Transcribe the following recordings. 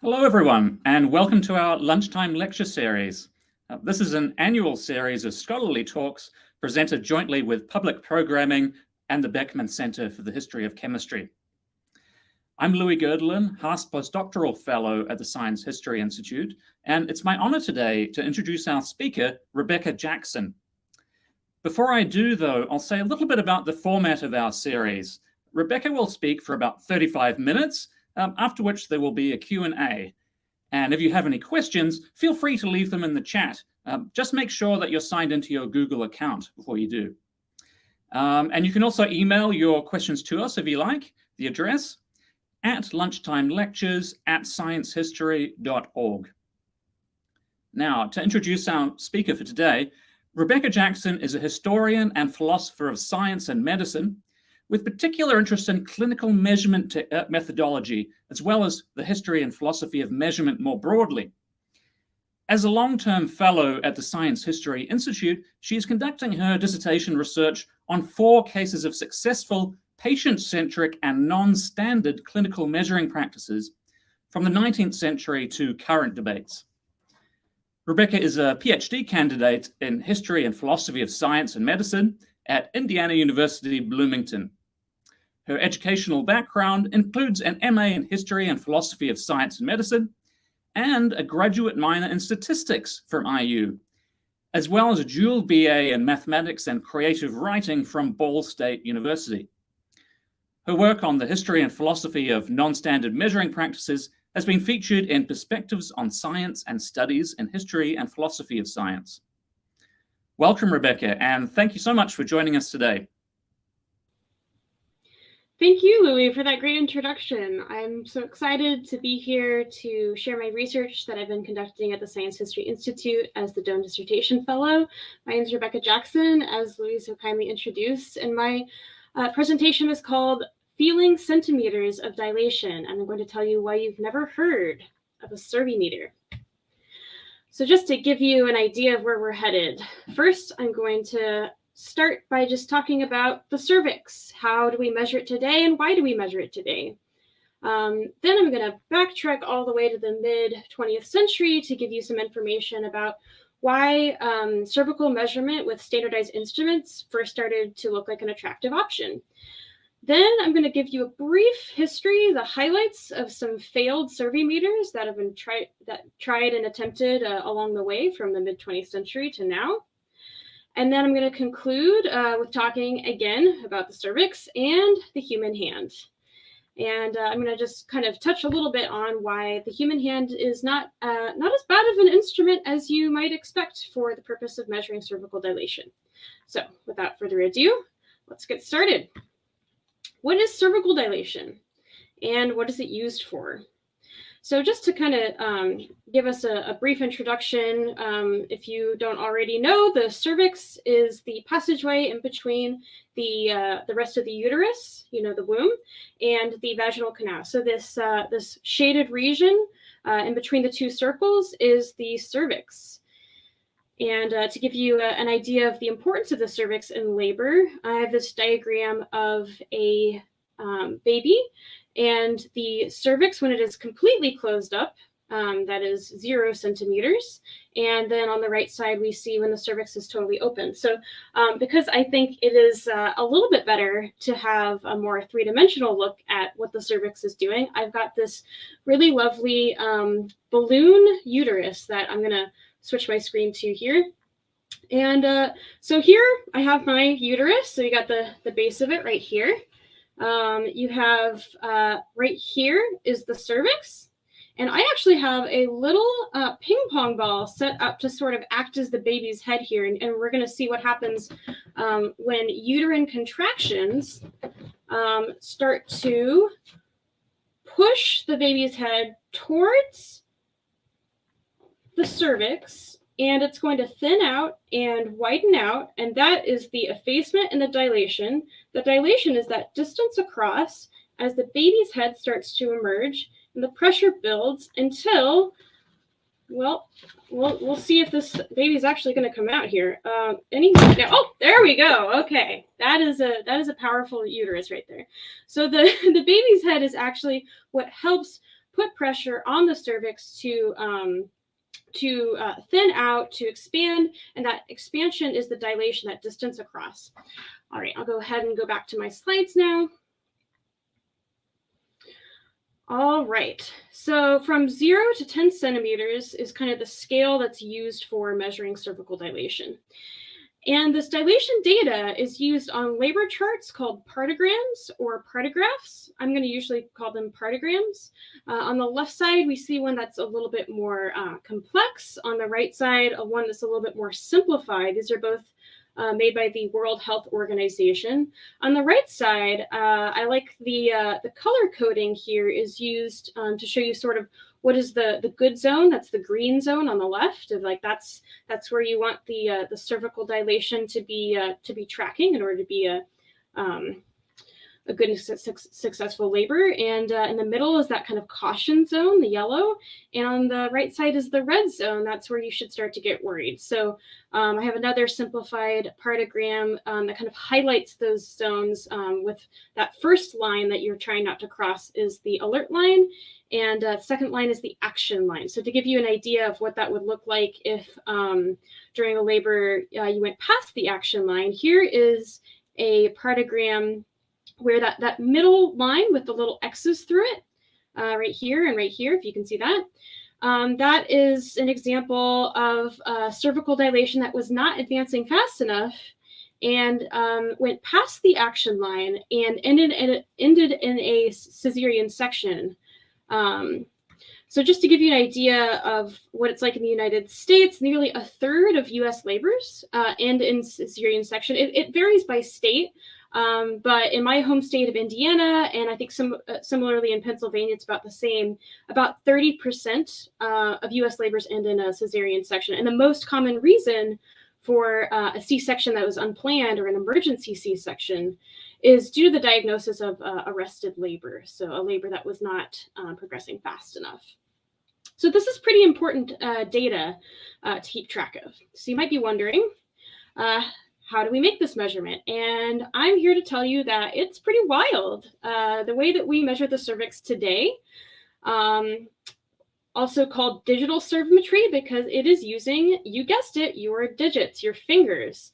Hello, everyone, and welcome to our lunchtime lecture series. This is an annual series of scholarly talks presented jointly with Public Programming and the Beckman Center for the History of Chemistry. I'm Louis Gerdelin, Haas Postdoctoral Fellow at the Science History Institute, and it's my honor today to introduce our speaker, Rebecca Jackson. Before I do, though, I'll say a little bit about the format of our series. Rebecca will speak for about 35 minutes, after which there will be a Q&A. And if you have any questions, feel free to leave them in the chat. Just make sure that you're signed into your Google account before you do. And you can also email your questions to us if you like. The address at lunchtimelectures@sciencehistory.org. Now, to introduce our speaker for today, Rebecca Jackson is a historian and philosopher of science and medicine, with particular interest in clinical measurement methodology, as well as the history and philosophy of measurement more broadly. As a long-term fellow at the Science History Institute, she is conducting her dissertation research on 4 cases of successful patient-centric and non-standard clinical measuring practices from the 19th century to current debates. Rebecca is a PhD candidate in history and philosophy of science and medicine at Indiana University, Bloomington. Her educational background includes an MA in History and Philosophy of Science and Medicine and a graduate minor in Statistics from IU, as well as a dual BA in Mathematics and Creative Writing from Ball State University. Her work on the history and philosophy of non-standard measuring practices has been featured in Perspectives on Science and Studies in History and Philosophy of Science. Welcome, Rebecca, and thank you so much for joining us today. Thank you, Louis, for that great introduction. I'm so excited to be here to share my research that I've been conducting at the Science History Institute as the Doan Dissertation Fellow. My name is Rebecca Jackson, as Louis so kindly introduced, and my presentation is called Feeling Centimeters of Dilation, and I'm going to tell you why you've never heard of a Cervimeter. So just to give you an idea of where we're headed, first I'm going to start by just talking about the cervix. How do we measure it today and why do we measure it today? Then I'm going to backtrack all the way to the mid-20th century to give you some information about why cervical measurement with standardized instruments first started to look like an attractive option. Then I'm going to give you a brief history, the highlights of some failed Cervimeters that have been tried and attempted along the way from the mid-20th century to now. And then I'm going to conclude with talking again about the cervix and the human hand. And I'm going to just kind of touch a little bit on why the human hand is not as bad of an instrument as you might expect for the purpose of measuring cervical dilation. So without further ado, let's get started. What is cervical dilation and what is it used for? So just to kind of give us a brief introduction, if you don't already know, the cervix is the passageway in between the rest of the uterus, the womb, and the vaginal canal. So this shaded region in between the 2 circles is the cervix. And to give you an idea of the importance of the cervix in labor, I have this diagram of a baby. And the cervix, when it is completely closed up, that is 0 centimeters. And then on the right side, we see when the cervix is totally open. So because I think it is a little bit better to have a more 3-dimensional look at what the cervix is doing, I've got this really lovely balloon uterus that I'm going to switch my screen to here. And so here I have my uterus. So you got the base of it right here. You have right here is the cervix, and I actually have a little ping pong ball set up to sort of act as the baby's head here, and we're going to see what happens when uterine contractions start to push the baby's head towards the cervix, and it's going to thin out and widen out, and that is the effacement and the dilation. The dilation is that distance across as the baby's head starts to emerge, and the pressure builds until, well, we'll see if this baby's actually going to come out here. Oh, there we go. Okay, that is a powerful uterus right there. So the baby's head is actually what helps put pressure on the cervix to thin out, to expand, and that expansion is the dilation, that distance across. All right, I'll go ahead and go back to my slides now. All right, so from 0 to 10 centimeters is kind of the scale that's used for measuring cervical dilation. And this dilation data is used on labor charts called partograms or partographs. I'm going to usually call them partograms. On the left side, we see one that's a little bit more complex. On the right side, one that's a little bit more simplified. These are both made by the World Health Organization. On the right side, I like the color coding here is used to show you sort of what is the good zone. That's the green zone on the left. Of like that's where you want the cervical dilation to be tracking in order to be a good and successful labor. And in the middle is that kind of caution zone, the yellow. And on the right side is the red zone. That's where you should start to get worried. So I have another simplified partogram that kind of highlights those zones with that first line that you're trying not to cross is the alert line. And second line is the action line. So to give you an idea of what that would look like if during a labor you went past the action line, here is a partogram where that middle line with the little X's through it, right here and right here, if you can see that, that is an example of cervical dilation that was not advancing fast enough and went past the action line and ended in a cesarean section. So just to give you an idea of what it's like in the United States, nearly a third of U.S. labors end in cesarean section. It varies by state. But in my home state of Indiana, and I think similarly in Pennsylvania, it's about the same, about 30% of US labors end in a cesarean section. And the most common reason for a C-section that was unplanned or an emergency C-section is due to the diagnosis of arrested labor, so a labor that was not progressing fast enough. So this is pretty important data to keep track of. So you might be wondering, how do we make this measurement? And I'm here to tell you that it's pretty wild. The way that we measure the cervix today, also called digital cervimetry, because it is using, you guessed it, your digits, your fingers.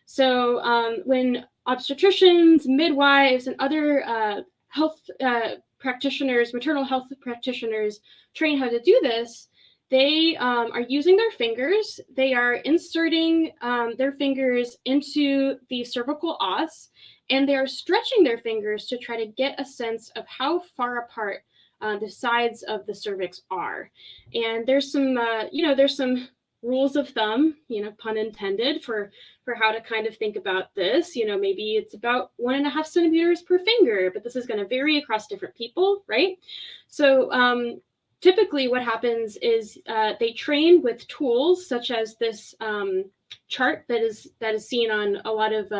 So when obstetricians, midwives, and other health practitioners, maternal health practitioners train how to do this, they are using their fingers. They are inserting their fingers into the cervical os, and they are stretching their fingers to try to get a sense of how far apart the sides of the cervix are. And there's some, there's some rules of thumb, pun intended, for how to kind of think about this. Maybe it's about 1.5 centimeters per finger, but this is going to vary across different people, right? So typically what happens is they train with tools such as this chart that is seen on a lot of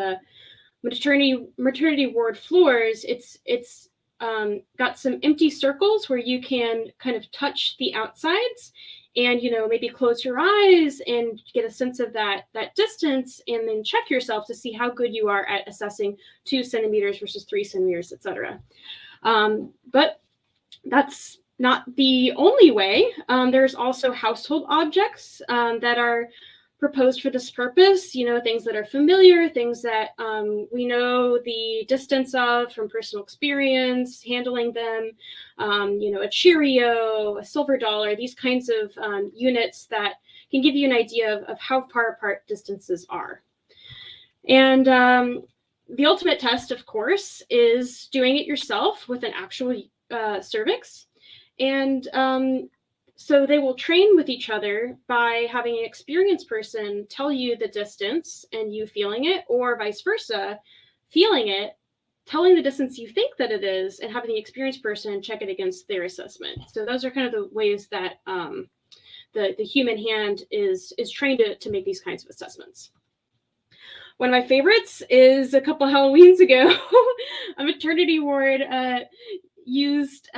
maternity ward floors. It's got some empty circles where you can kind of touch the outsides and, maybe close your eyes and get a sense of that distance, and then check yourself to see how good you are at assessing 2 centimeters versus 3 centimeters, etc. But that's not the only way. There's also household objects that are proposed for this purpose, things that are familiar, things that we know the distance of from personal experience, handling them, a Cheerio, a silver dollar, these kinds of units that can give you an idea of how far apart distances are. And the ultimate test, of course, is doing it yourself with an actual cervix. And so they will train with each other by having an experienced person tell you the distance and you feeling it, or vice versa, feeling it, telling the distance you think that it is, and having the experienced person check it against their assessment. So those are kind of the ways that the human hand is trained to make these kinds of assessments. One of my favorites is a couple Halloweens ago, a maternity ward used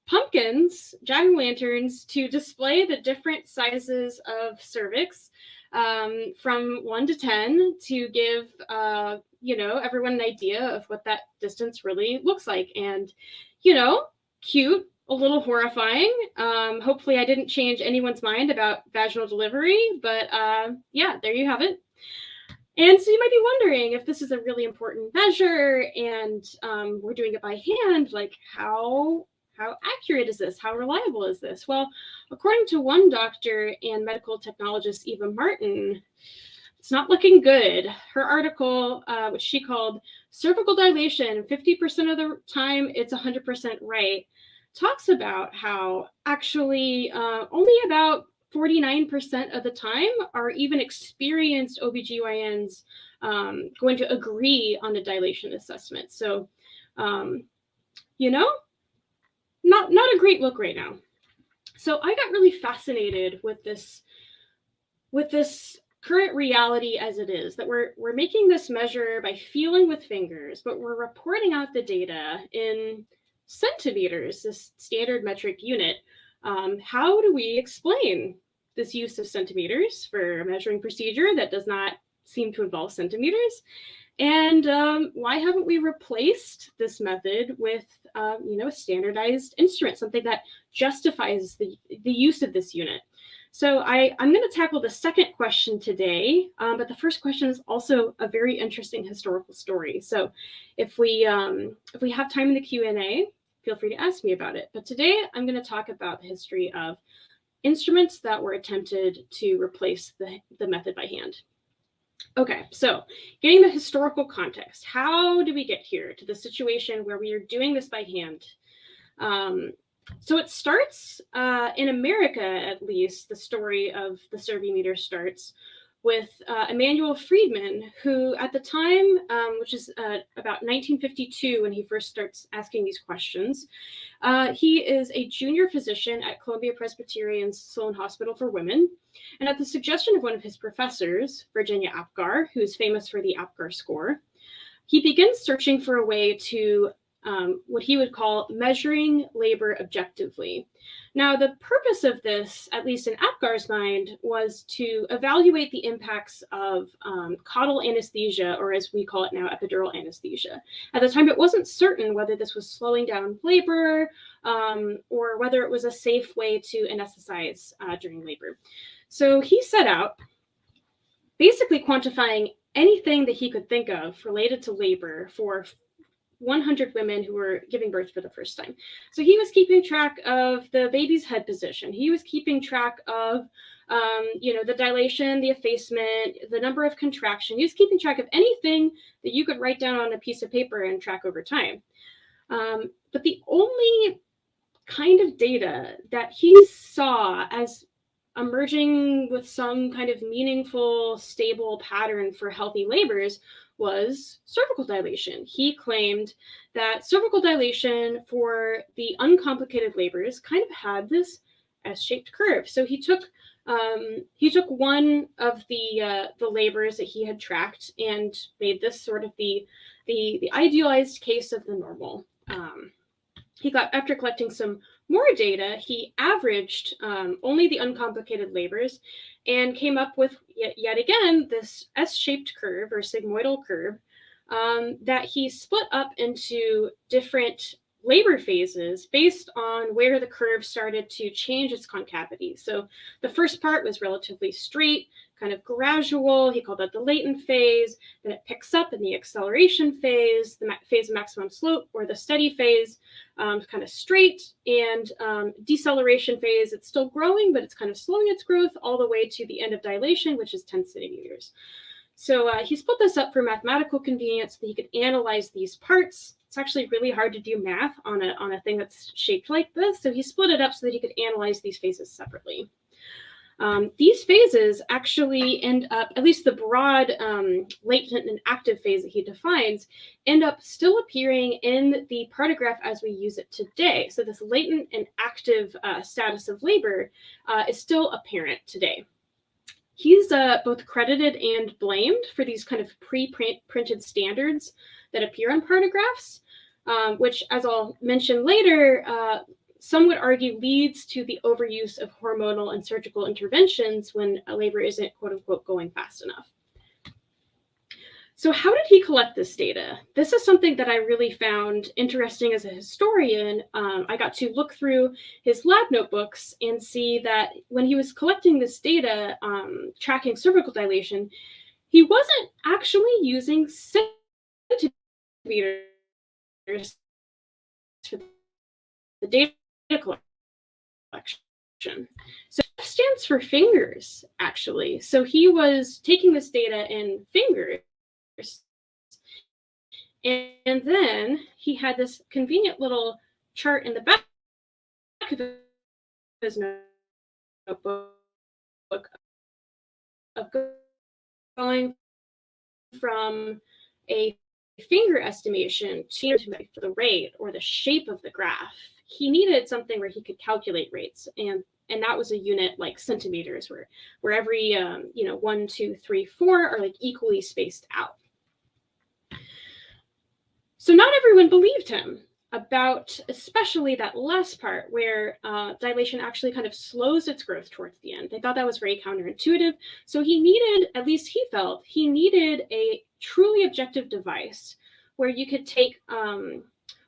pumpkins, jack-o'-lanterns, to display the different sizes of cervix from 1 to 10 to give everyone an idea of what that distance really looks like. And cute, a little horrifying. Hopefully I didn't change anyone's mind about vaginal delivery, but yeah, there you have it. And so you might be wondering if this is a really important measure and we're doing it by hand, like how accurate is this? How reliable is this? Well, according to one doctor and medical technologist, Eva Martin, it's not looking good. Her article, which she called Cervical Dilation, 50% of the time it's 100% right, talks about how actually only about 49% of the time are even experienced OBGYNs going to agree on a dilation assessment. So, you know, not a great look right now. So I got really fascinated with this current reality as it is, that we're making this measure by feeling with fingers, but we're reporting out the data in centimeters, this standard metric unit. How do we explain this use of centimeters for a measuring procedure that does not seem to involve centimeters? And why haven't we replaced this method with a standardized instrument, something that justifies the use of this unit? So I'm going to tackle the second question today, but the first question is also a very interesting historical story. So if we have time in the Q&A, feel free to ask me about it. But today I'm going to talk about the history of instruments that were attempted to replace the method by hand. Okay, so getting the historical context, how do we get here to the situation where we are doing this by hand? So it starts, in America at least, the story of the Cervimeter starts with Emanuel Friedman, who at the time, which is about 1952 when he first starts asking these questions, he is a junior physician at Columbia Presbyterian Sloan Hospital for Women. And at the suggestion of one of his professors, Virginia Apgar, who is famous for the Apgar score, he begins searching for a way to what he would call measuring labor objectively. Now, the purpose of this, at least in Apgar's mind, was to evaluate the impacts of caudal anesthesia, or as we call it now, epidural anesthesia. At the time, it wasn't certain whether this was slowing down labor or whether it was a safe way to anesthetize during labor. So he set out basically quantifying anything that he could think of related to labor for 100 women who were giving birth for the first time. So he was keeping track of the baby's head position. He was keeping track of, the dilation, the effacement, the number of contraction. He was keeping track of anything that you could write down on a piece of paper and track over time. But the only kind of data that he saw as emerging with some kind of meaningful, stable pattern for healthy labors was cervical dilation. He claimed that cervical dilation for the uncomplicated labors kind of had this S-shaped curve. So he took one of the labors that he had tracked and made this sort of the idealized case of the normal. He got, after collecting some more data, he averaged only the uncomplicated labors and came up with yet again this S-shaped curve or sigmoidal curve that he split up into different labor phases based on where the curve started to change its concavity. So the first part was relatively straight, kind of gradual. He called that the latent phase. Then it picks up in the acceleration phase, the phase of maximum slope, or the steady phase, kind of straight, and deceleration phase. It's still growing, but it's kind of slowing its growth all the way to the end of dilation, which is 10 centimeters. So he split this up for mathematical convenience so that he could analyze these parts. It's actually really hard to do math on a thing that's shaped like this. So he split it up so that he could analyze these phases separately. These phases actually end up, at least the broad latent and active phase that he defines, end up still appearing in the Partograph as we use it today. So this latent and active status of labor is still apparent today. He's both credited and blamed for these kind of pre-printed standards that appear on Partographs, which, as I'll mention later, some would argue leads to the overuse of hormonal and surgical interventions when a labor isn't, quote unquote, going fast enough. So how did he collect this data? This is something that I really found interesting as a historian. I got to look through his lab notebooks and see that when he was collecting this data, tracking cervical dilation, he wasn't actually using centimeters for the data collection. So F stands for fingers, actually. So he was taking this data in fingers. And then he had this convenient little chart in the back of his notebook of going from a finger estimation to the rate or the shape of the graph. He needed something where he could calculate rates, and that was a unit like centimeters, where every 1, 2, 3, 4 are like equally spaced out. So not everyone believed him about especially that last part where dilation actually kind of slows its growth towards the end. They thought that was very counterintuitive. So he needed, at least he felt, he needed a truly objective device where you could take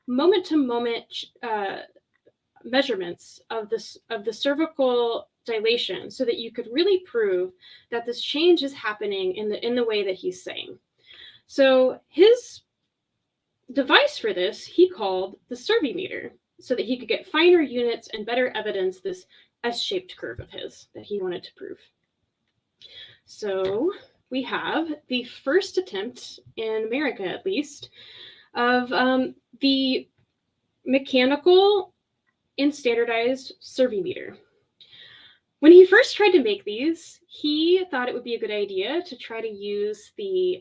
moment-to-moment measurements of the cervical dilation so that you could really prove that this change is happening in the way that he's saying. So his device for this he called the Cervimeter, so that he could get finer units and better evidence this S-shaped curve of his that he wanted to prove. So we have the first attempt, in America at least, of the mechanical and standardized Cervimeter. When he first tried to make these, he thought it would be a good idea to try to use the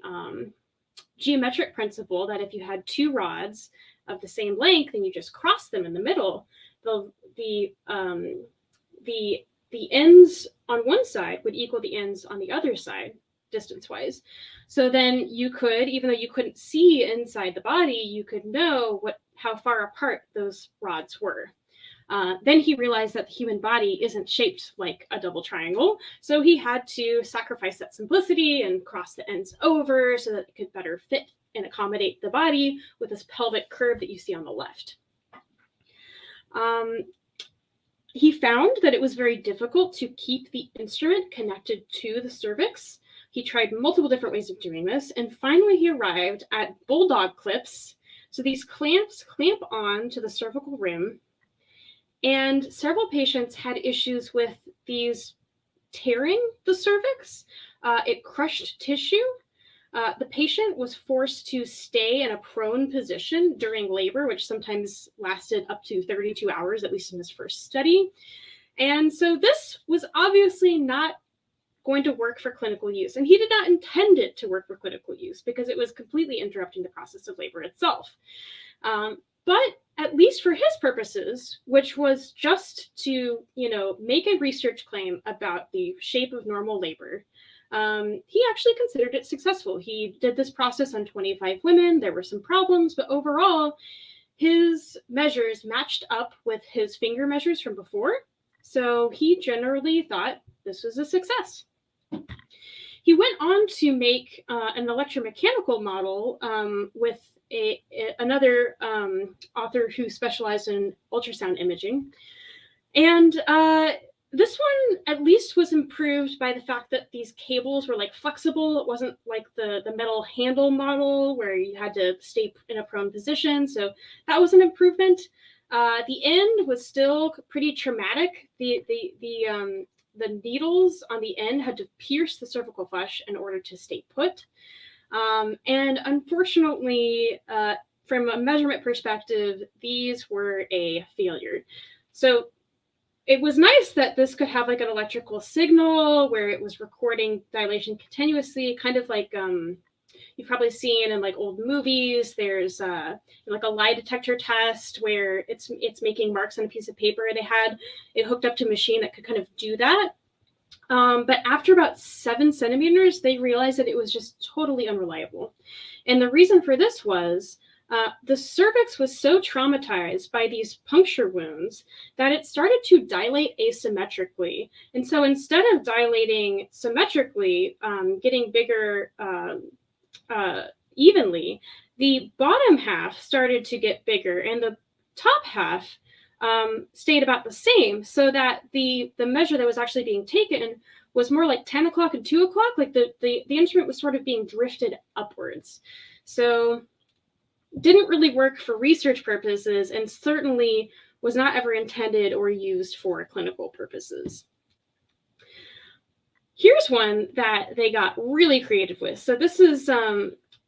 geometric principle that if you had two rods of the same length and you just cross them in the middle, the ends on one side would equal the ends on the other side distance-wise. So then you could, even though you couldn't see inside the body, you could know how far apart those rods were. Then he realized that the human body isn't shaped like a double triangle, so he had to sacrifice that simplicity and cross the ends over so that it could better fit and accommodate the body with this pelvic curve that you see on the left. He found that it was very difficult to keep the instrument connected to the cervix. He tried multiple different ways of doing this, and finally he arrived at bulldog clips. So these clamps clamp on to the cervical rim, and several patients had issues with these tearing the cervix. It crushed tissue. The patient was forced to stay in a prone position during labor, which sometimes lasted up to 32 hours, at least in this first study. And so this was obviously not going to work for clinical use. And he did not intend it to work for clinical use because it was completely interrupting the process of labor itself. But at least for his purposes, which was just to, make a research claim about the shape of normal labor, he actually considered it successful. He did this process on 25 women. There were some problems, but overall, his measures matched up with his finger measures from before. So he generally thought this was a success. He went on to make an electromechanical model with another author who specialized in ultrasound imaging. And this one at least was improved by the fact that these cables were like flexible. It wasn't like the metal handle model where you had to stay in a prone position. So that was an improvement. The end was still pretty traumatic. The needles on the end had to pierce the cervical flesh in order to stay put. And unfortunately, from a measurement perspective, these were a failure. So it was nice that this could have like an electrical signal where it was recording dilation continuously, kind of like you've probably seen in like old movies. There's like a lie detector test where it's making marks on a piece of paper. They had it hooked up to a machine that could kind of do that. But after about 7 centimeters, they realized that it was just totally unreliable. And the reason for this was the cervix was so traumatized by these puncture wounds that it started to dilate asymmetrically. And so instead of dilating symmetrically, getting bigger evenly, the bottom half started to get bigger and the top half stayed about the same, so that the measure that was actually being taken was more like 10 o'clock and 2 o'clock, like the instrument was sort of being drifted upwards. So didn't really work for research purposes and certainly was not ever intended or used for clinical purposes. Here's one that they got really creative with. So this is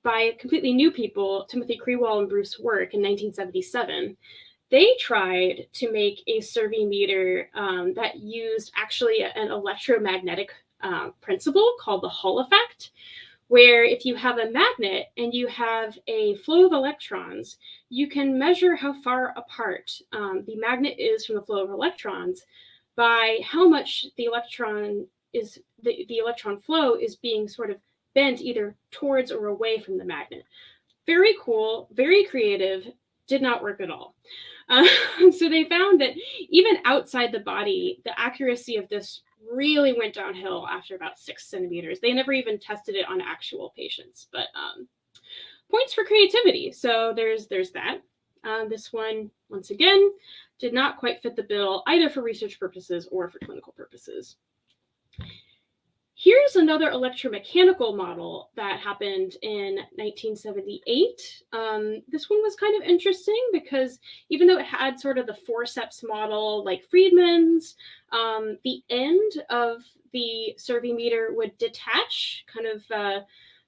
by completely new people, Timothy Crewell and Bruce Work in 1977. They tried to make a Cervimeter that used actually an electromagnetic principle called the Hall effect, where if you have a magnet and you have a flow of electrons, you can measure how far apart the magnet is from the flow of electrons by how much the electron flow is being sort of bent either towards or away from the magnet. Very cool, very creative, did not work at all. So they found that even outside the body, the accuracy of this really went downhill after about 6 centimeters. They never even tested it on actual patients, but points for creativity. So there's that. This one, once again, did not quite fit the bill either for research purposes or for clinical purposes. Here's another electromechanical model that happened in 1978. This one was kind of interesting because even though it had sort of the forceps model like Friedman's, the end of the Cervimeter would detach kind of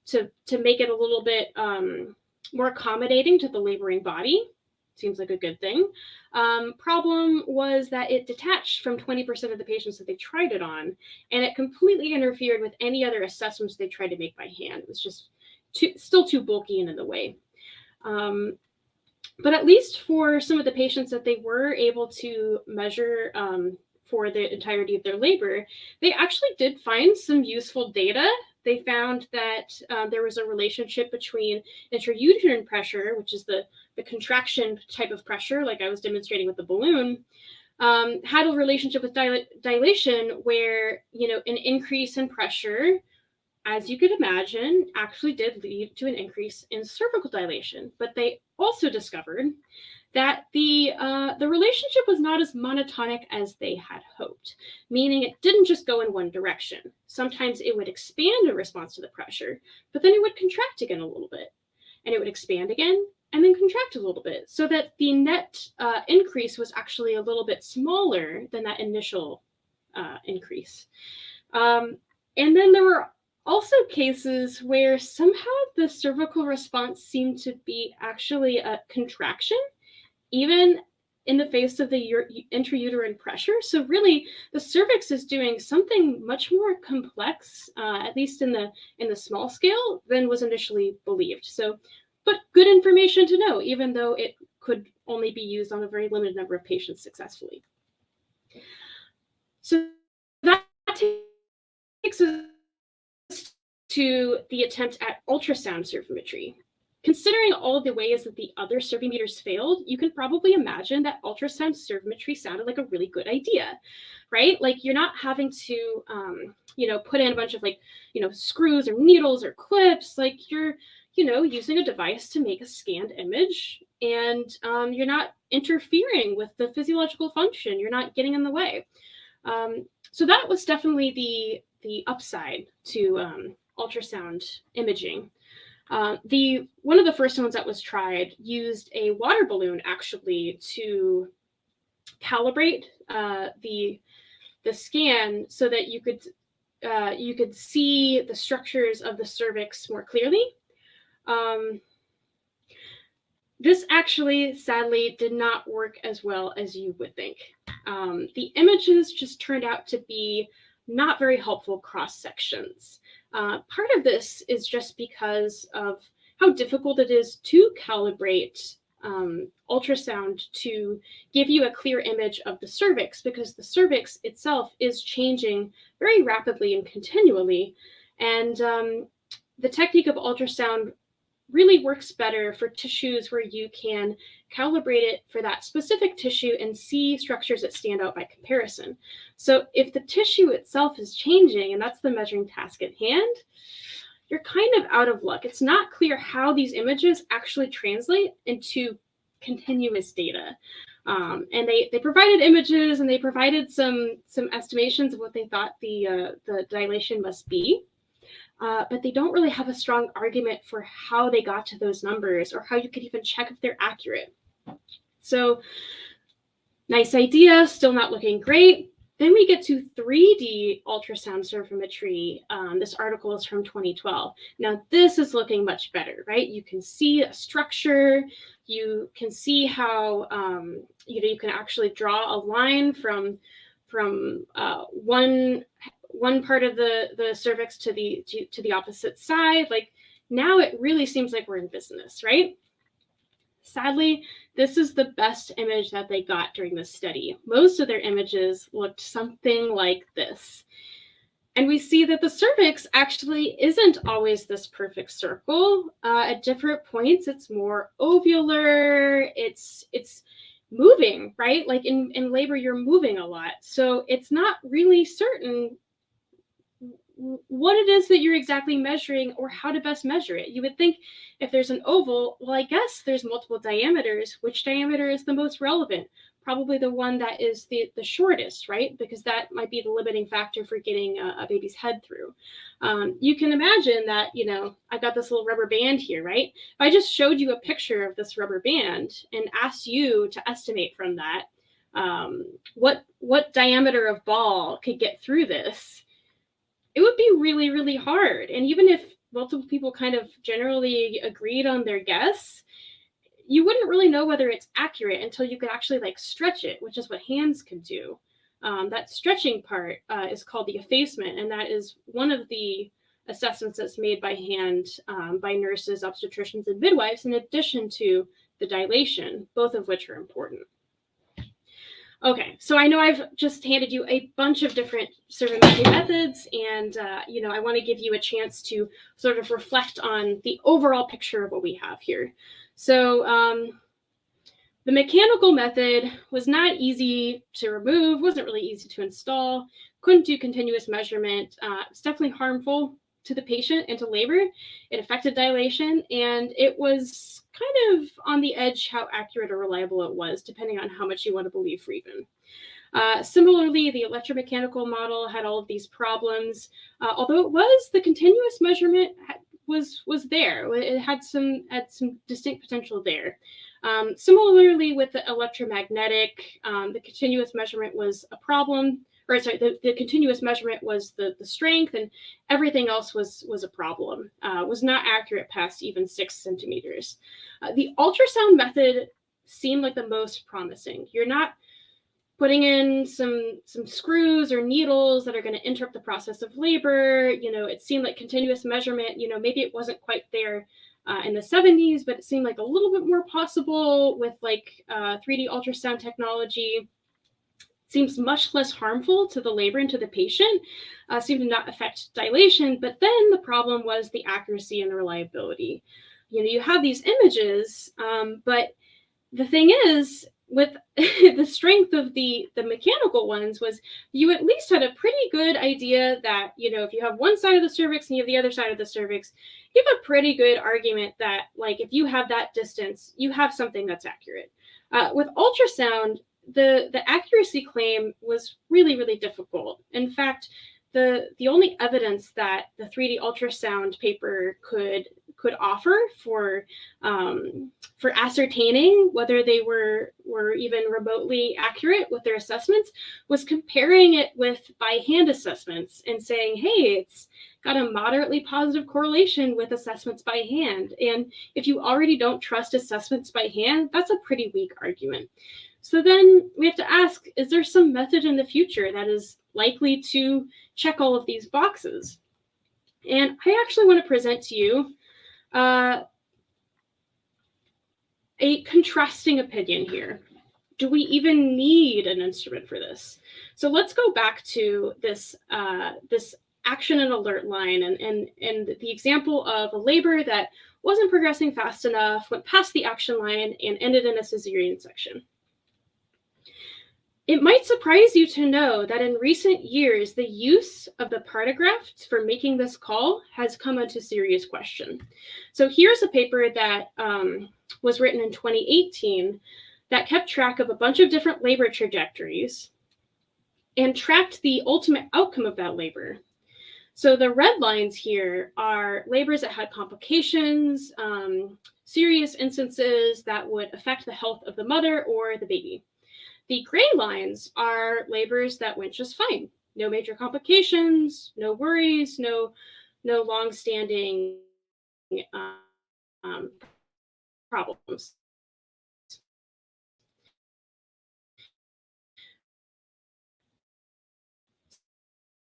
to make it a little bit more accommodating to the laboring body. Seems like a good thing. Problem was that it detached from 20% of the patients that they tried it on, and it completely interfered with any other assessments they tried to make by hand. It was just still too bulky and in the way. But at least for some of the patients that they were able to measure for the entirety of their labor, they actually did find some useful data. They found that there was a relationship between intrauterine pressure, which is the contraction type of pressure, like I was demonstrating with the balloon, had a relationship with dilation where, an increase in pressure, as you could imagine, actually did lead to an increase in cervical dilation. But they also discovered that the relationship was not as monotonic as they had hoped, meaning it didn't just go in one direction. Sometimes it would expand in response to the pressure, but then it would contract again a little bit, and it would expand again, and then contract a little bit, so that the net increase was actually a little bit smaller than that initial increase. And then there were also cases where somehow the cervical response seemed to be actually a contraction, even in the face of the intrauterine pressure. So really, the cervix is doing something much more complex, at least in the small scale, than was initially believed. So, but good information to know, even though it could only be used on a very limited number of patients successfully. So that takes us to the attempt at ultrasound cervimetry. Considering all of the ways that the other cervimeters failed, you can probably imagine that ultrasound cervimetry sounded like a really good idea, right? Like you're not having to, put in a bunch of screws or needles or clips. Like you're, using a device to make a scanned image, and you're not interfering with the physiological function. You're not getting in the way. So that was definitely the upside to ultrasound imaging. One of the first ones that was tried used a water balloon actually to calibrate the scan so that you could see the structures of the cervix more clearly. This actually, sadly, did not work as well as you would think. The images just turned out to be not very helpful cross sections. Part of this is just because of how difficult it is to calibrate ultrasound to give you a clear image of the cervix, because the cervix itself is changing very rapidly and continually. And the technique of ultrasound really works better for tissues where you can calibrate it for that specific tissue and see structures that stand out by comparison. So if the tissue itself is changing, and that's the measuring task at hand, you're kind of out of luck. It's not clear how these images actually translate into continuous data. And they provided images, and they provided some estimations of what they thought the dilation must be. But they don't really have a strong argument for how they got to those numbers, or how you could even check if they're accurate. So nice idea, still not looking great. Then we get to 3D ultrasound cervimetry. This article is from 2012. Now this is looking much better, right? You can see a structure. You can see how you can actually draw a line from one part of the cervix to the opposite side. Like, now it really seems like we're in business, right? Sadly, this is the best image that they got during this study. Most of their images looked something like this. And we see that the cervix actually isn't always this perfect circle. At different points, it's more ovular. It's moving, right? Like in labor, you're moving a lot. So it's not really certain what it is that you're exactly measuring, or how to best measure it. You would think if there's an oval, well, I guess there's multiple diameters. Which diameter is the most relevant? Probably the one that is the shortest, right? Because that might be the limiting factor for getting a baby's head through. You can imagine that, I've got this little rubber band here, right? If I just showed you a picture of this rubber band and asked you to estimate from that what diameter of ball could get through this, it would be really, really hard. And even if multiple people kind of generally agreed on their guess, you wouldn't really know whether it's accurate until you could actually stretch it, which is what hands can do. That stretching part is called the effacement, and that is one of the assessments that's made by hand by nurses, obstetricians, and midwives, in addition to the dilation, both of which are important. Okay, so I know I've just handed you a bunch of different cervimetry methods, and I want to give you a chance to sort of reflect on the overall picture of what we have here. So the mechanical method was not easy to remove, wasn't really easy to install, couldn't do continuous measurement. It's definitely harmful to the patient and to labor. It affected dilation, and it was kind of on the edge how accurate or reliable it was, depending on how much you want to believe Friedman. Similarly, the electromechanical model had all of these problems, although the continuous measurement was there. It had some distinct potential there. Similarly, with the electromagnetic, the continuous measurement was a problem. Or sorry, the continuous measurement was the strength, and everything else was a problem. Was not accurate past even 6 centimeters. The ultrasound method seemed like the most promising. You're not putting in some screws or needles that are going to interrupt the process of labor. It seemed like continuous measurement, maybe it wasn't quite there in the 70s, but it seemed like a little bit more possible with 3D ultrasound technology. Seems much less harmful to the labor and to the patient, seemed to not affect dilation. But then the problem was the accuracy and the reliability. You have these images, but the thing is, with the strength of the mechanical ones, was you at least had a pretty good idea that, if you have one side of the cervix and you have the other side of the cervix, you have a pretty good argument that, if you have that distance, you have something that's accurate. With ultrasound, the accuracy claim was really, really difficult. In fact, the only evidence that the 3D ultrasound paper could offer for ascertaining whether they were even remotely accurate with their assessments was comparing it with by hand assessments and saying, hey, it's got a moderately positive correlation with assessments by hand. And if you already don't trust assessments by hand, that's a pretty weak argument. So then we have to ask, is there some method in the future that is likely to check all of these boxes? And I actually want to present to you a contrasting opinion here. Do we even need an instrument for this? So let's go back to this action and alert line and the example of a labor that wasn't progressing fast enough, went past the action line, and ended in a cesarean section. It might surprise you to know that in recent years, the use of the Partograms for making this call has come into serious question. So here's a paper that was written in 2018 that kept track of a bunch of different labor trajectories and tracked the ultimate outcome of that labor. So the red lines here are labors that had complications, serious instances that would affect the health of the mother or the baby. The gray lines are labors that went just fine. No major complications, no worries, no long-standing problems.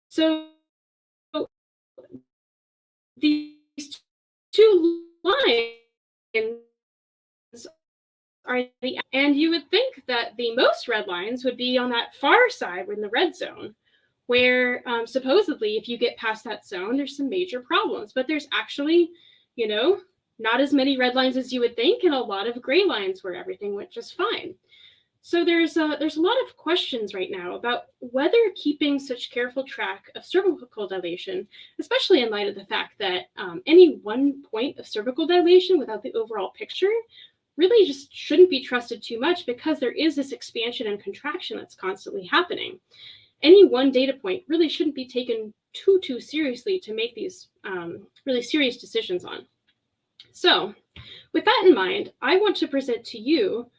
So these two lines are and you would think that the most red lines would be on that far side in the red zone, where supposedly if you get past that zone, there's some major problems. But there's actually, not as many red lines as you would think, and a lot of gray lines where everything went just fine. So there's a lot of questions right now about whether keeping such careful track of cervical dilation, especially in light of the fact that any one point of cervical dilation without the overall picture really just shouldn't be trusted too much, because there is this expansion and contraction that's constantly happening. Any one data point really shouldn't be taken too seriously to make these really serious decisions on. So with that in mind, I want to present to you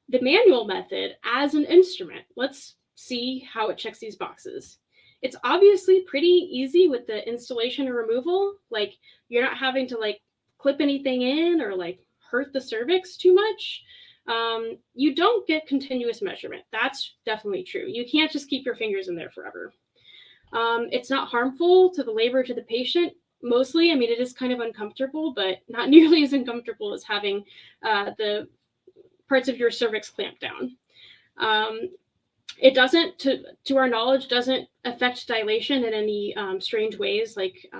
the manual method as an instrument. Let's see how it checks these boxes. It's obviously pretty easy with the installation and removal. Like, you're not having to clip anything in or hurt the cervix too much. You don't get continuous measurement. That's definitely true. You can't just keep your fingers in there forever. It's not harmful to the labor, to the patient. Mostly, I mean, it is kind of uncomfortable, but not nearly as uncomfortable as having the parts of your cervix clamped down. It doesn't, to our knowledge, doesn't affect dilation in any strange ways, like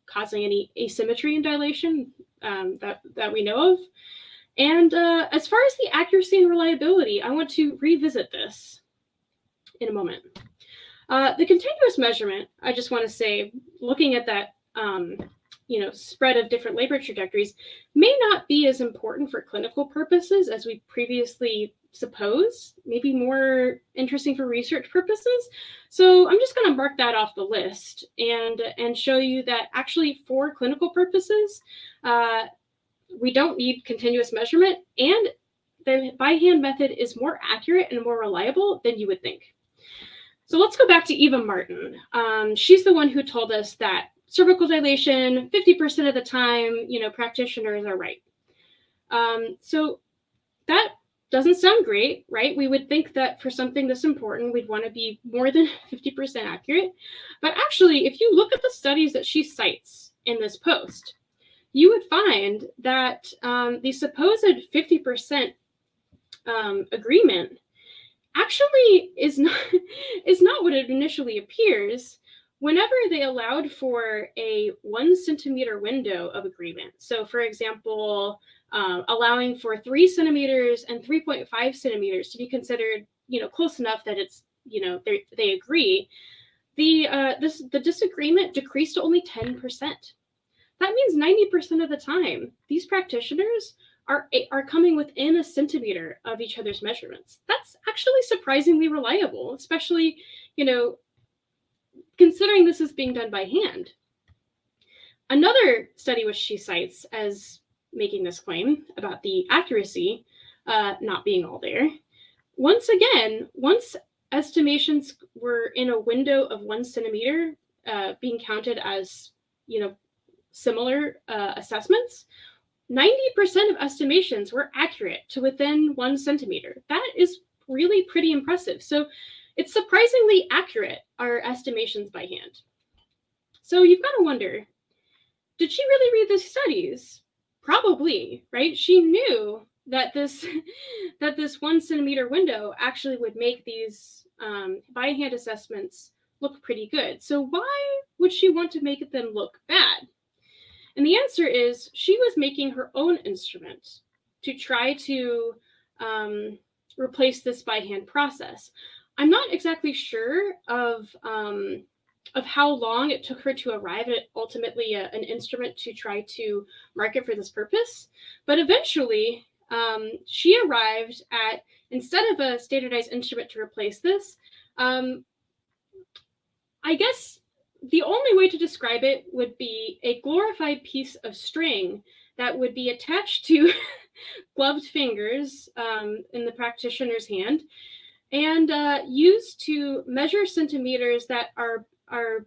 causing any asymmetry in dilation that we know of. And as far as the accuracy and reliability, I want to revisit this in a moment. The continuous measurement, I just want to say, looking at that spread of different labor trajectories, may not be as important for clinical purposes as we previously supposed, maybe more interesting for research purposes. So I'm just going to mark that off the list and show you that actually for clinical purposes, we don't need continuous measurement, and the by hand method is more accurate and more reliable than you would think. So let's go back to Eva Martin. She's the one who told us that cervical dilation, 50% of the time, practitioners are right. So that doesn't sound great, right? We would think that for something this important, we'd want to be more than 50% accurate. But actually, if you look at the studies that she cites in this post, you would find that the supposed 50% agreement actually is not what it initially appears whenever they allowed for a 1 centimeter window of agreement. So for example, allowing for 3 centimeters and 3.5 centimeters to be considered, close enough that it's, they agree, the disagreement decreased to only 10%. That means 90% of the time, these practitioners are coming within a centimeter of each other's measurements. That's actually surprisingly reliable, especially, considering this is being done by hand. Another study which she cites as making this claim about the accuracy not being all there, once again, once estimations were in a window of 1 centimeter being counted as, similar assessments, 90% of estimations were accurate to within 1 centimeter. That is really pretty impressive. So it's surprisingly accurate, our estimations by hand. So you've got to wonder, did she really read the studies? Probably, right? She knew that this 1 centimeter window actually would make these by hand assessments look pretty good. So why would she want to make them look bad? And the answer is she was making her own instrument to try to replace this by hand process. I'm not exactly sure of how long it took her to arrive at ultimately an instrument to try to market for this purpose, but eventually she arrived at, instead of a standardized instrument to replace this, I guess the only way to describe it would be a glorified piece of string that would be attached to gloved fingers in the practitioner's hand and used to measure centimeters that are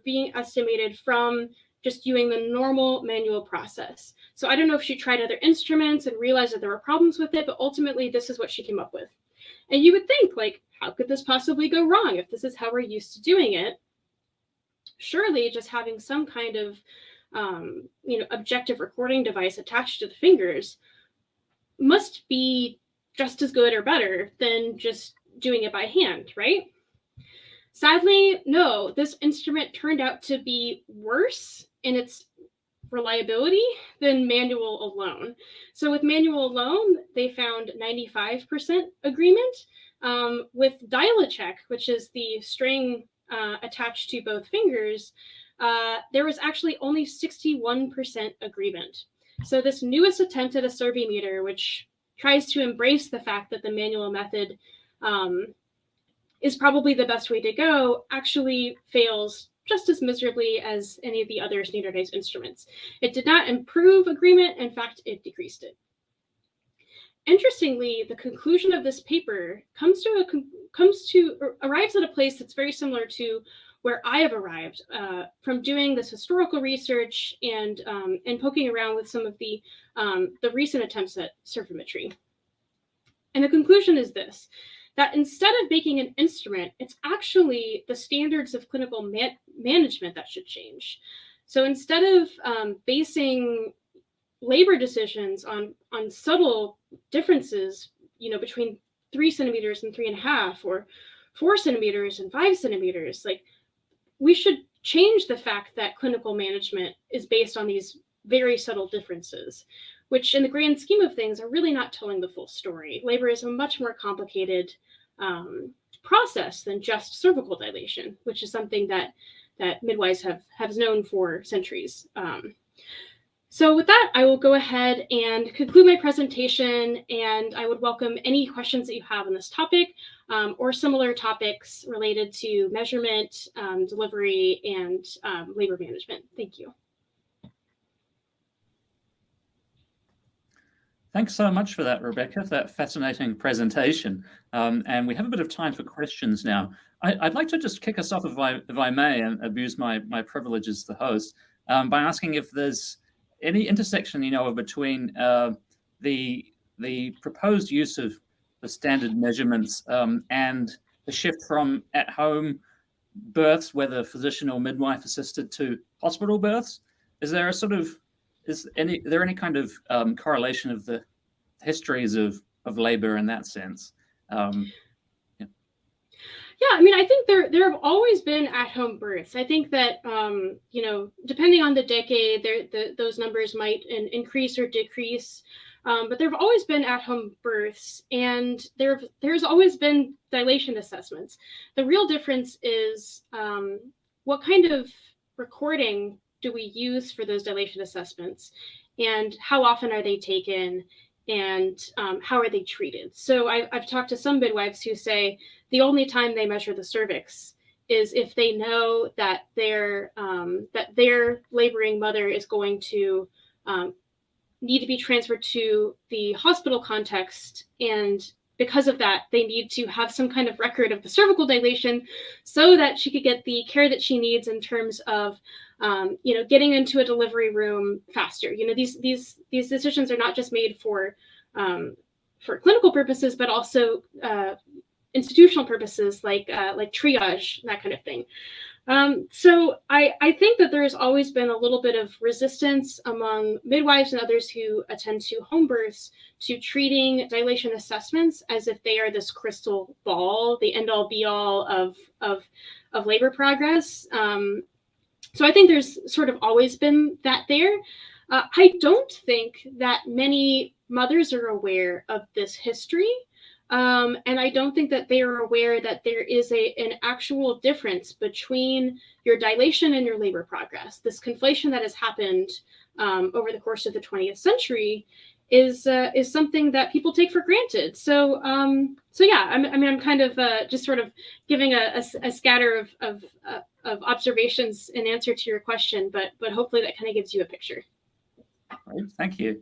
being estimated from just doing the normal manual process. So I don't know if she tried other instruments and realized that there were problems with it, but ultimately this is what she came up with. And you would think, like, how could this possibly go wrong if this is how we're used to doing it? Surely just having some kind of objective recording device attached to the fingers must be just as good or better than just doing it by hand, right? Sadly, no, this instrument turned out to be worse in its reliability than manual alone. So with manual alone, they found 95% agreement. With Dilation, which is the string attached to both fingers, there was actually only 61% agreement. So this newest attempt at a Cervimeter, which tries to embrace the fact that the manual method is probably the best way to go, actually fails just as miserably as any of the other standardized instruments. It did not improve agreement. In fact, it decreased it. Interestingly, the conclusion of this paper arrives at a place that's very similar to where I have arrived from doing this historical research and poking around with some of the recent attempts at cervimetry. And the conclusion is this: that instead of making an instrument, it's actually the standards of clinical management that should change. So instead of basing labor decisions on subtle differences, between 3 centimeters and 3.5, or 4 centimeters and 5 centimeters, like, we should change the fact that clinical management is based on these very subtle differences, which in the grand scheme of things are really not telling the full story. Labor is a much more complicated process than just cervical dilation, which is something that midwives have known for centuries. So with that, I will go ahead and conclude my presentation, and I would welcome any questions that you have on this topic or similar topics related to measurement, delivery, and labor management. Thank you. Thanks so much for that, Rebecca, for that fascinating presentation. And we have a bit of time for questions now. I'd like to just kick us off, if I may, and abuse my privilege as the host, by asking if there's any intersection between the proposed use of the standard measurements and the shift from at-home births, whether physician or midwife assisted, to hospital births. Is there any kind of correlation of the histories of labor in that sense? Yeah, I mean, I think there have always been at-home births. I think that depending on the decade, those numbers might increase or decrease. But there have always been at-home births, and there's always been dilation assessments. The real difference is what kind of recording do we use for those dilation assessments, and how often are they taken, and how are they treated? So I've talked to some midwives who say the only time they measure the cervix is if they know that their laboring mother is going to need to be transferred to the hospital context, and because of that, they need to have some kind of record of the cervical dilation so that she could get the care that she needs in terms of getting into a delivery room faster. These decisions are not just made for clinical purposes, but also institutional purposes, like triage, that kind of thing. So I think that there has always been a little bit of resistance among midwives and others who attend to home births to treating dilation assessments as if they are this crystal ball, the end-all be-all of labor progress. So I think there's sort of always been that there. I don't think that many mothers are aware of this history. And I don't think that they are aware that there is an actual difference between your dilation and your labor progress. This conflation that has happened over the course of the 20th century is something that people take for granted. So yeah, I'm kind of just sort of giving a scatter of observations in answer to your question, but hopefully that kind of gives you a picture. Great, thank you.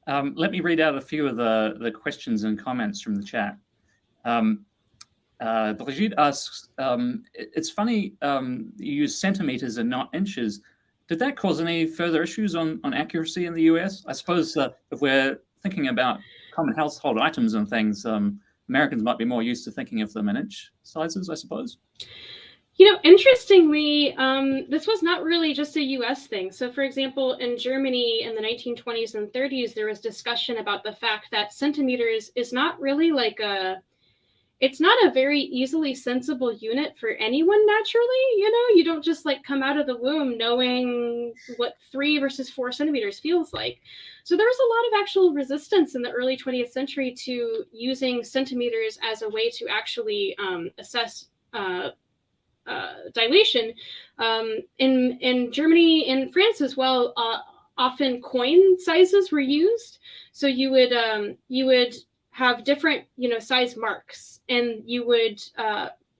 Let me read out a few of the questions and comments from the chat. Brigitte asks, it's funny you use centimeters and not inches. Did that cause any further issues on accuracy in the US? I suppose if we're thinking about common household items and things, Americans might be more used to thinking of them in inch sizes, I suppose. Interestingly, this was not really just a US thing. So, for example, in Germany in the 1920s and 30s, there was discussion about the fact that centimeters is not really like it's not a very easily sensible unit for anyone naturally. You don't just like come out of the womb knowing what 3 versus 4 centimeters feels like. So there was a lot of actual resistance in the early 20th century to using centimeters as a way to actually assess dilation. In Germany and France as well, often coin sizes were used. So you would have different size marks, and you would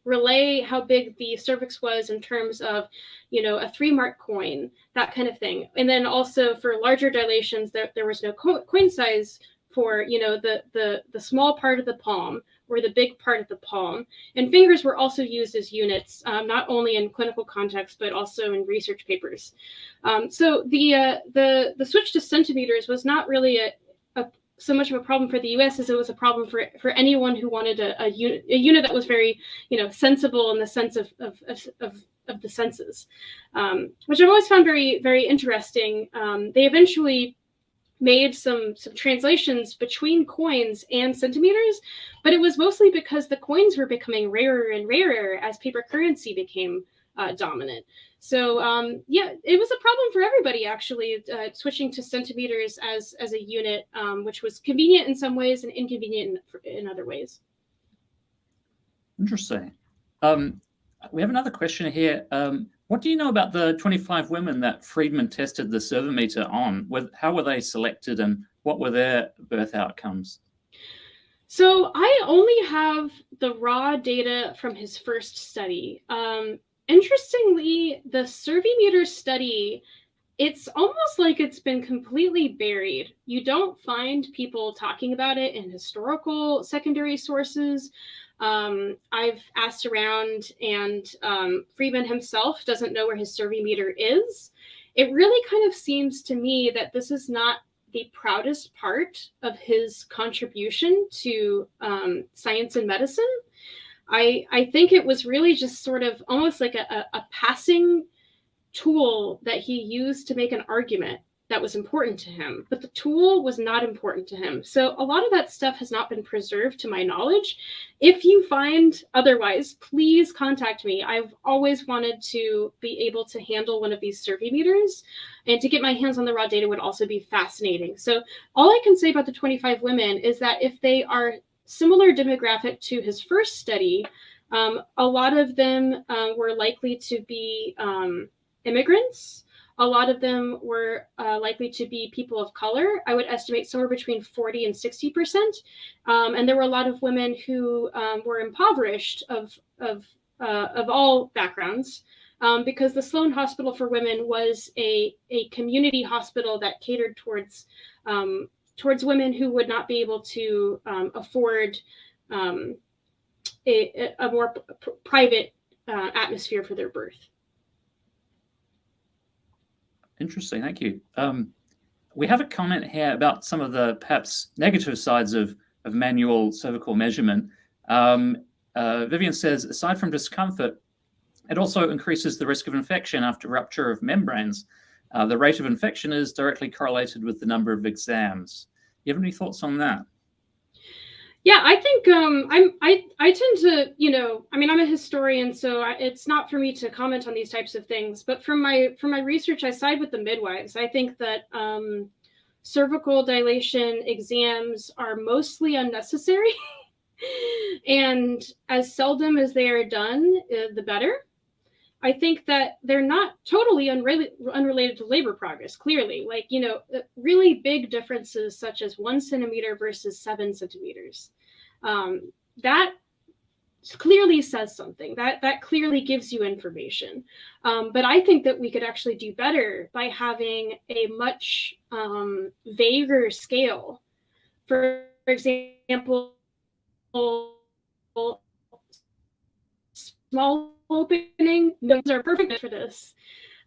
relay how big the cervix was in terms of a 3-mark coin, that kind of thing. And then also for larger dilations, there was no coin size for the small part of the palm or the big part of the palm. And fingers were also used as units, not only in clinical context, but also in research papers. So the switch to centimeters was not really so much of a problem for the US as it was a problem for anyone who wanted a unit that was very sensible in the sense of the senses, which I've always found very, very interesting. They eventually made some translations between coins and centimeters, but it was mostly because the coins were becoming rarer and rarer as paper currency became dominant. So yeah, it was a problem for everybody actually, switching to centimeters as a unit, which was convenient in some ways and inconvenient in other ways. Interesting. We have another question here. What do you know about the 25 women that Friedman tested the Cervimeter on? How were they selected, and what were their birth outcomes? So I only have the raw data from his first study. Interestingly, the Cervimeter study, it's almost like it's been completely buried. You don't find people talking about it in historical secondary sources. I've asked around, and Friedman himself doesn't know where his Cervimeter is. It really kind of seems to me that this is not the proudest part of his contribution to science and medicine. I think it was really just sort of almost like a passing tool that he used to make an argument that was important to him, but the tool was not important to him. So a lot of that stuff has not been preserved to my knowledge. If you find otherwise, please contact me. I've always wanted to be able to handle one of these Cervimeters, and to get my hands on the raw data would also be fascinating. So all I can say about the 25 women is that if they are similar demographic to his first study, a lot of them were likely to be immigrants. A lot of them were likely to be people of color. I would estimate somewhere between 40 and 60%. And there were a lot of women who were impoverished of all backgrounds, because the Sloan Hospital for Women was a community hospital that catered towards women who would not be able to afford a more private atmosphere for their birth. Interesting, thank you. We have a comment here about some of the perhaps negative sides of manual cervical measurement. Vivian says, aside from discomfort, it also increases the risk of infection after rupture of membranes. The rate of infection is directly correlated with the number of exams. You have any thoughts on that? Yeah, I think I tend to, I'm a historian, so it's not for me to comment on these types of things. But from my research, I side with the midwives. I think that cervical dilation exams are mostly unnecessary. And as seldom as they are done, the better. I think that they're not totally unrelated to labor progress, clearly. Like, really big differences such as 1 centimeter versus 7 centimeters. That clearly says something. That clearly gives you information. But I think that we could actually do better by having a much vaguer scale. For example, small opening, those are perfect for this.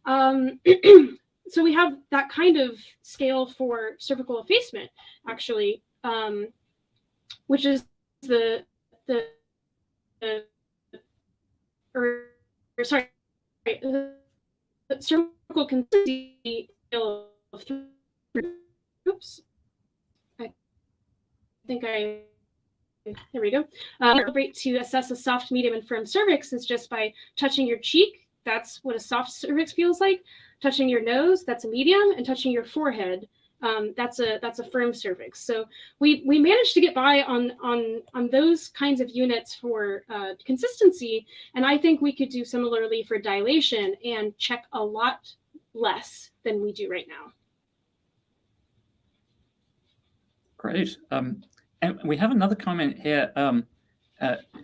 So we have that kind of scale for cervical effacement, actually, which is the cervical consistency scale of 3. Oops. I think there we go. To assess a soft, medium, and firm cervix is just by touching your cheek. That's what a soft cervix feels like. Touching your nose, that's a medium, and touching your forehead, that's a firm cervix. So we managed to get by on those kinds of units for consistency, and I think we could do similarly for dilation and check a lot less than we do right now. Great. And we have another comment here.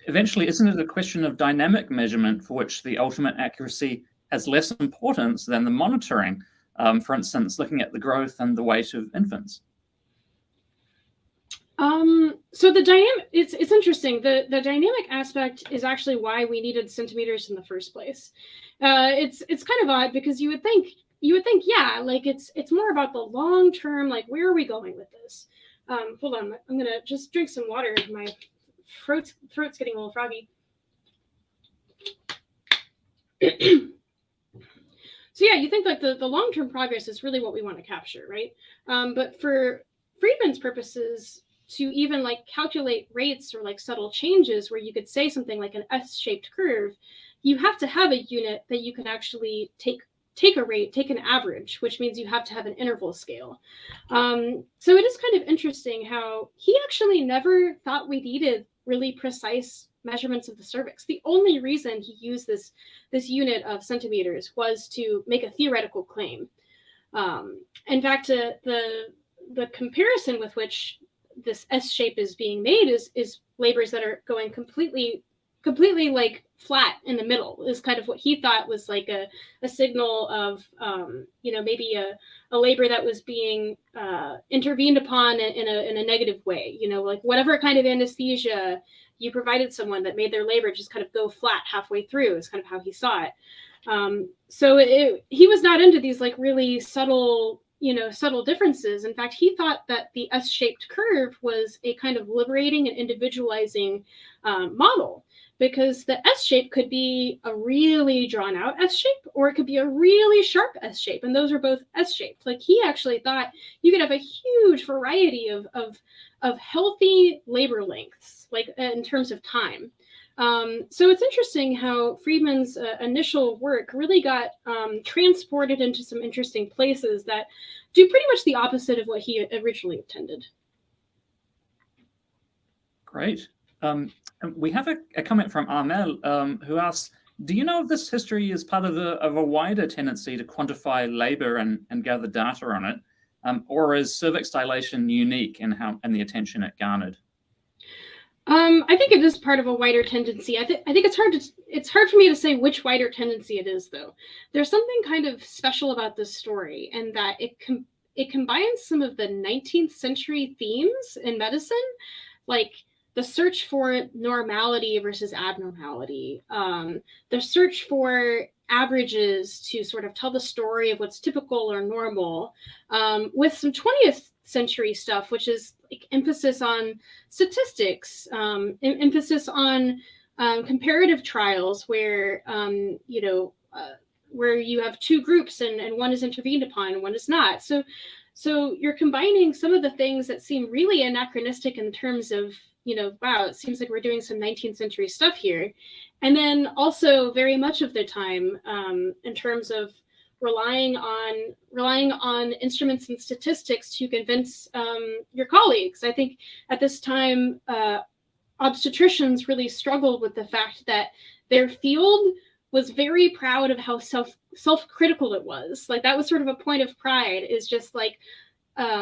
Eventually, isn't it a question of dynamic measurement for which the ultimate accuracy has less importance than the monitoring? For instance, looking at the growth and the weight of infants. So the dynamic, it's interesting. The dynamic aspect is actually why we needed centimeters in the first place. It's kind of odd because you would think, yeah, like it's more about the long term, like where are we going with this? Hold on, I'm gonna just drink some water. My throat's getting a little froggy. So yeah, you think like the long-term progress is really what we want to capture, right? But for Friedman's purposes, to even like calculate rates or like subtle changes where you could say something like an S-shaped curve, you have to have a unit that you can actually take a rate, take an average, which means you have to have an interval scale. So it is kind of interesting how he actually never thought we needed really precise measurements of the cervix. The only reason he used this unit of centimeters was to make a theoretical claim. In fact, the comparison with which this S shape is being made is labors that are going completely like flat in the middle is kind of what he thought was like a signal of maybe a labor that was being intervened upon in a negative way, like whatever kind of anesthesia you provided someone that made their labor just kind of go flat halfway through is kind of how he saw it. So he was not into these like really subtle differences. In fact, he thought that the S-shaped curve was a kind of liberating and individualizing model, because the S shape could be a really drawn out S shape, or it could be a really sharp S shape. And those are both S shaped. Like he actually thought you could have a huge variety of healthy labor lengths, like in terms of time. So it's interesting how Friedman's initial work really got transported into some interesting places that do pretty much the opposite of what he originally intended. Great. We have a comment from Armel who asks, do you know if this history is part of a wider tendency to quantify labor and gather data on it, or is cervix dilation unique in the attention it garnered? I think it is part of a wider tendency. I think it's hard for me to say which wider tendency it is, though. There's something kind of special about this story, and that it combines some of the 19th century themes in medicine, like the search for normality versus abnormality, the search for averages to sort of tell the story of what's typical or normal, with some 20th century stuff, which is like emphasis on statistics, emphasis on comparative trials where where you have two groups and one is intervened upon and one is not. So you're combining some of the things that seem really anachronistic in terms of, wow, it seems like we're doing some 19th century stuff here. And then also very much of the time in terms of relying on instruments and statistics to convince your colleagues. I think at this time, obstetricians really struggled with the fact that their field was very proud of how self-critical it was. Like that was sort of a point of pride, is just like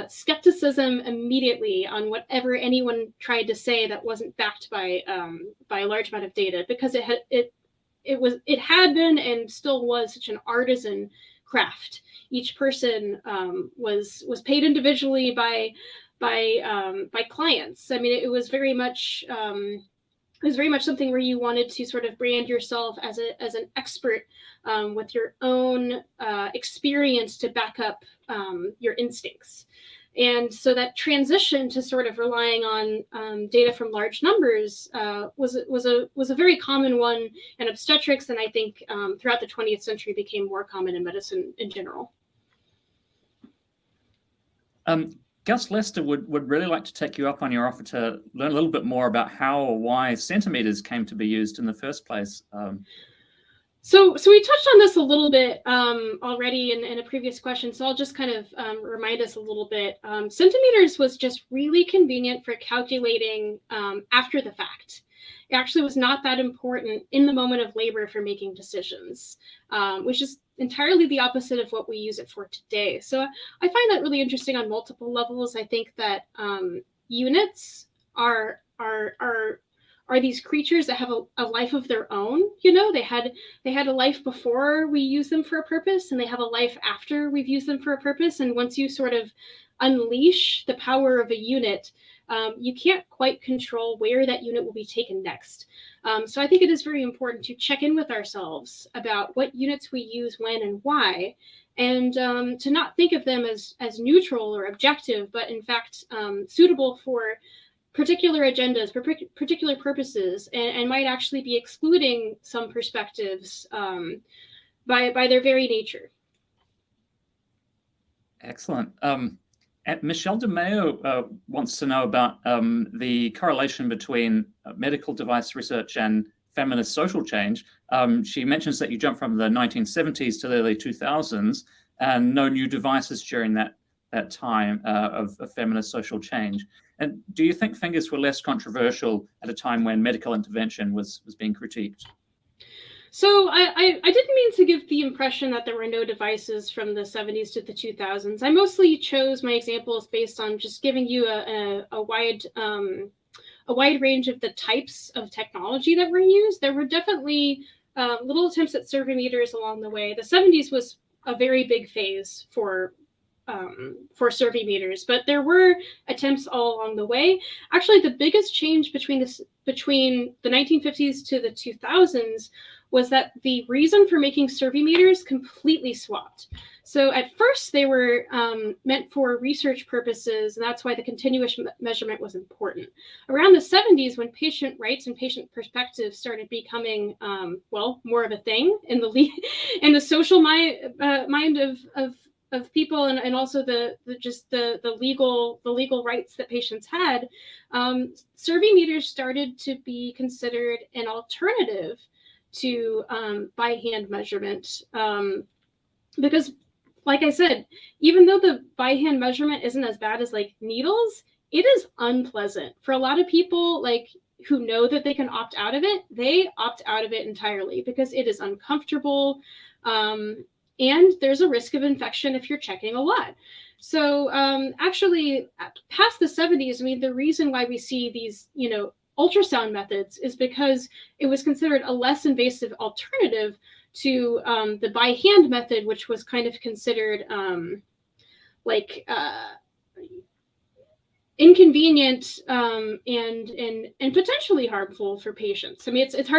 skepticism immediately on whatever anyone tried to say that wasn't backed by a large amount of data, because it had been and still was such an artisan craft. Each person was paid individually by clients. I mean, it was very much something where you wanted to sort of brand yourself as an expert with your own experience to back up your instincts. And so that transition to sort of relying on data from large numbers was a very common one in obstetrics, and I think throughout the 20th century became more common in medicine in general. Gus Lester would really like to take you up on your offer to learn a little bit more about how or why centimeters came to be used in the first place. So we touched on this a little bit already in a previous question, so I'll just kind of remind us a little bit. Centimeters was just really convenient for calculating after the fact. It actually was not that important in the moment of labor for making decisions, which is entirely the opposite of what we use it for today. So I find that really interesting on multiple levels. I think that units are these creatures that have a life of their own. You know, they had a life before we use them for a purpose, and they have a life after we've used them for a purpose. And once you sort of unleash the power of a unit, you can't quite control where that unit will be taken next. So I think it is very important to check in with ourselves about what units we use when and why, and to not think of them as neutral or objective, but in fact suitable for particular agendas, for particular purposes, and might actually be excluding some perspectives by their very nature. Excellent. Michelle DeMeo wants to know about the correlation between medical device research and feminist social change. She mentions that you jumped from the 1970s to the early 2000s and no new devices during that time of feminist social change. And do you think fingers were less controversial at a time when medical intervention was being critiqued? So I didn't mean to give the impression that there were no devices from the 70s to the 2000s. I mostly chose my examples based on just giving you a wide range of the types of technology that were used. There were definitely little attempts at Cervimeters along the way. The 70s was a very big phase for Cervimeters, but there were attempts all along the way. Actually, the biggest change between the 1950s to the 2000s was that the reason for making Cervimeters completely swapped. So at first they were meant for research purposes, and that's why the continuous measurement was important. Around the 70s, when patient rights and patient perspectives started becoming, more of a thing in the social mind of people, and also the legal rights that patients had, Cervimeters started to be considered an alternative to by hand measurement, because, like I said, even though the by hand measurement isn't as bad as like needles, it is unpleasant for a lot of people. Like, who know that they can opt out of it, they opt out of it entirely because it is uncomfortable. And there's a risk of infection if you're checking a lot. So actually, past the 70s, I mean, the reason why we see these, ultrasound methods is because it was considered a less invasive alternative to the by hand method, which was kind of considered inconvenient and potentially harmful for patients. I mean, it's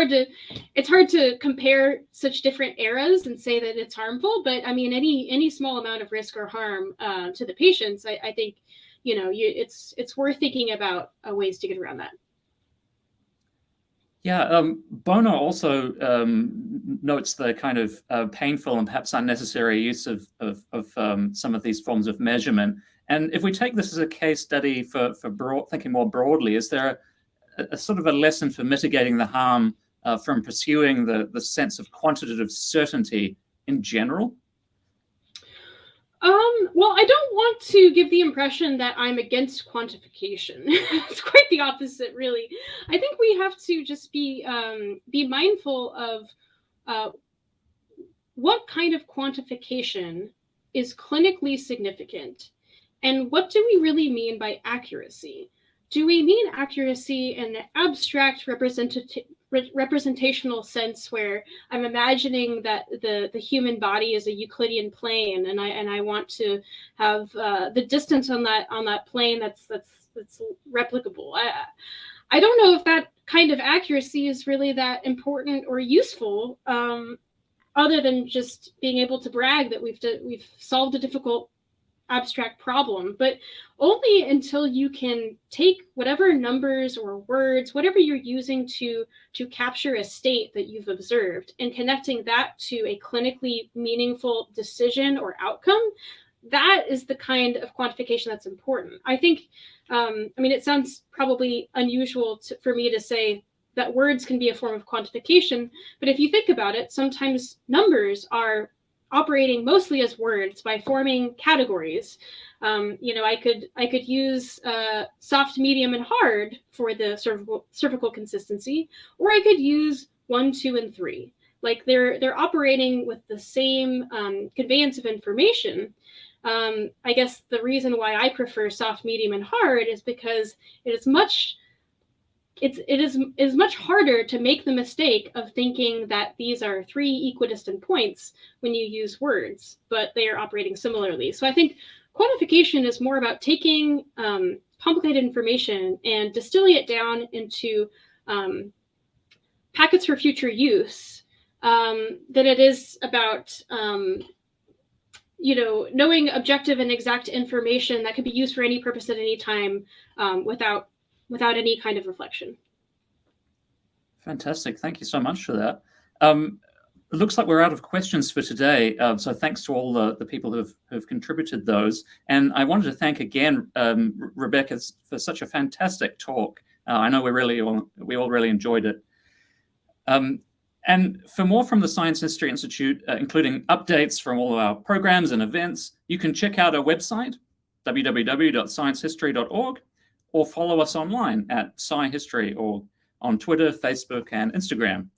hard to compare such different eras and say that it's harmful, but I mean, any small amount of risk or harm to the patients, I think, it's worth thinking about ways to get around that. Yeah, Bono also notes the kind of painful and perhaps unnecessary use of some of these forms of measurement. And if we take this as a case study for thinking more broadly, is there a sort of a lesson for mitigating the harm from pursuing the sense of quantitative certainty in general? Well, I don't want to give the impression that I'm against quantification. It's quite the opposite, really. I think we have to just be mindful of what kind of quantification is clinically significant, and what do we really mean by accuracy? Do we mean accuracy in an abstract representational sense where I'm imagining that the human body is a Euclidean plane, and I want to have the distance on that plane that's replicable? I don't know if that kind of accuracy is really that important or useful, other than just being able to brag that we've solved a difficult abstract problem, but only until you can take whatever numbers or words, whatever you're using to capture a state that you've observed, and connecting that to a clinically meaningful decision or outcome. That is the kind of quantification that's important. I think, it sounds probably unusual for me to say that words can be a form of quantification, but if you think about it, sometimes numbers are operating mostly as words by forming categories. I could use soft, medium, and hard for the cervical consistency, or I could use 1, 2, and 3. Like they're operating with the same conveyance of information. I guess the reason why I prefer soft, medium, and hard is because it is much harder to make the mistake of thinking that these are 3 equidistant points when you use words, but they are operating similarly. So I think quantification is more about taking complicated information and distilling it down into packets for future use, than it is about knowing objective and exact information that could be used for any purpose at any time, without any kind of reflection. Fantastic. Thank you so much for that. It looks like we're out of questions for today. So thanks to all the people who've contributed those. And I wanted to thank again, Rebecca, for such a fantastic talk. I know we all really enjoyed it. And for more from the Science History Institute, including updates from all of our programs and events, you can check out our website, www.sciencehistory.org, or follow us online at SciHistory, or on Twitter, Facebook, and Instagram.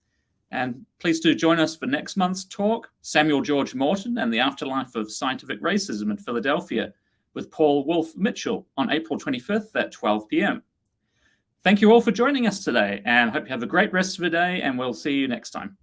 And please do join us for next month's talk, Samuel George Morton and the Afterlife of Scientific Racism in Philadelphia, with Paul Wolfe Mitchell on April 25th at 12 p.m. Thank you all for joining us today, and hope you have a great rest of the day, and we'll see you next time.